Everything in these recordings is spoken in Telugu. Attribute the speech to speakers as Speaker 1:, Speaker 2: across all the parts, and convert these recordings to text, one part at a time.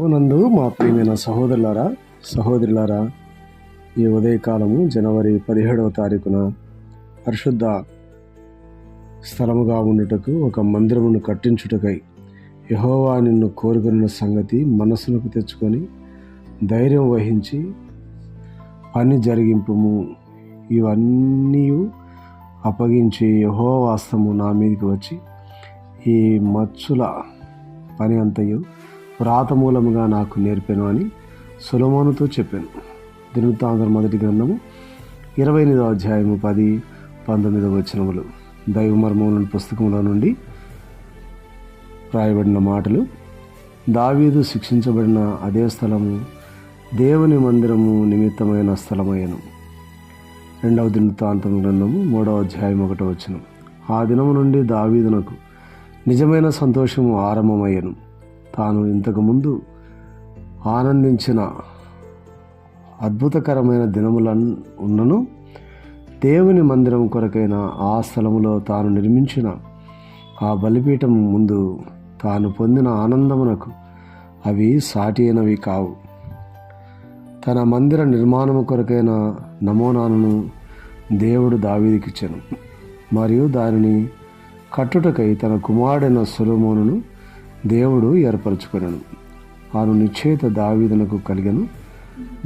Speaker 1: నందు మా ప్రియమైన సహోదరులారా, ఈ ఉదయకాలము జనవరి 17వ తారీఖున పరిశుద్ధ స్థలముగా ఉండుటకు ఒక మందిరమును కట్టించుటకై యెహోవా నిన్ను కోరుకున్న సంగతి మనసులకు తెచ్చుకొని ధైర్యం వహించి పని జరిగింపుము. ఇవన్నీ అప్పగించి యెహోవా హస్తము నా మీదకి వచ్చి ఈ మచ్చుల పని అంతయు వ్రాతమూలముగా నాకు నేర్పాను అని సొలొమోనుతో చెప్పాను. దినవృత్తాంతం మొదటి గ్రంథము 28వ అధ్యాయము 10-19 వచనములు. దైవ మర్మములను పుస్తకంలో నుండి రాయబడిన మాటలు. దావీదు శిక్షించబడిన అదే స్థలము దేవుని మందిరము నిమిత్తమైన స్థలమయ్యను. 2వ దినవృత్తాంతం గ్రంథము 3వ అధ్యాయం 1వ వచనం. ఆ దినము నుండి దావీదునకు నిజమైన సంతోషము ఆరంభమయ్యను. తాను ఇంతకుముందు ఆనందించిన అద్భుతకరమైన దినములను దేవుని మందిరం కొరకైన ఆ స్థలములో తాను నిర్మించిన ఆ బలిపీఠం ముందు తాను పొందిన ఆనందమునకు అవి సాటి అయినవి కావు. తన మందిర నిర్మాణము కొరకైన నమూనాను దేవుడు దావీదుకిచ్చెను మరియు దానిని కట్టుటకై తన కుమారుడైన సొలొమోనును దేవుడు ఏర్పరచుకొనెను. ఆను నిశ్చయిత దావీదునకు కలిగెను.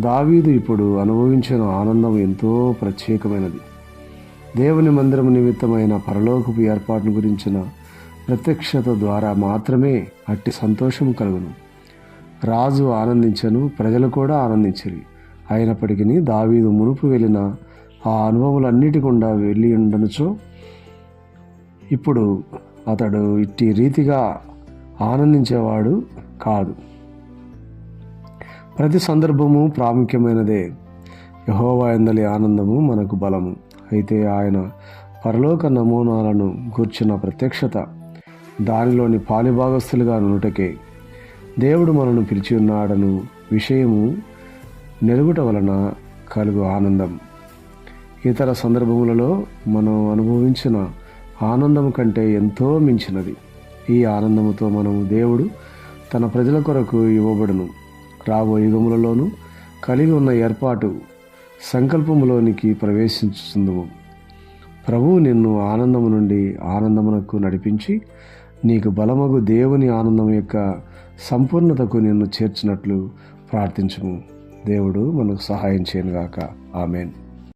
Speaker 1: దావీదు ఇప్పుడు అనుభవించిన ఆనందం ఎంతో ప్రత్యేకమైనది. దేవుని మందిరము నిమిత్తమైన పరలోకపు ఏర్పాటును గురించిన ప్రత్యక్షత ద్వారా మాత్రమే అట్టి సంతోషము కలుగును. రాజు ఆనందించెను, ప్రజలు కూడా ఆనందించిరి. అయినప్పటికీ దావీదు మునుపు వెళ్ళిన ఆ అనుభవములన్నిటి గుండా వెళ్ళి ఉండనుచో ఇప్పుడు అతడు ఇట్టి రీతిగా ఆనందించేవాడు కాదు. ప్రతి సందర్భము ప్రాముఖ్యమైనదే. యెహోవా యందలి ఆనందము మనకు బలము. అయితే ఆయన పరలోక నమూనాలను గూర్చిన ప్రత్యక్షత, దానిలోని పాలిభాగస్తులుగా నుటకే దేవుడు మనను పిలిచి ఉన్నాడను విషయము నెరుగుట వలన కలుగు ఆనందం ఇతర సందర్భములలో మనం అనుభవించిన ఆనందం కంటే ఎంతో మించినది. ఈ ఆనందముతో మనము దేవుడు తన ప్రజల కొరకు ఇవ్వబడును రాబోయే యుగములలోనూ కలిగి ఉన్న ఏర్పాటు సంకల్పములోనికి ప్రవేశించుతుందుము. ప్రభువు నిన్ను ఆనందము నుండి ఆనందమునకు నడిపించి నీకు బలమగు దేవుని ఆనందం యొక్క సంపూర్ణతకు నిన్ను చేర్చినట్లు ప్రార్థించుము. దేవుడు మనకు సహాయం చేయనుగాక. ఆమేన్.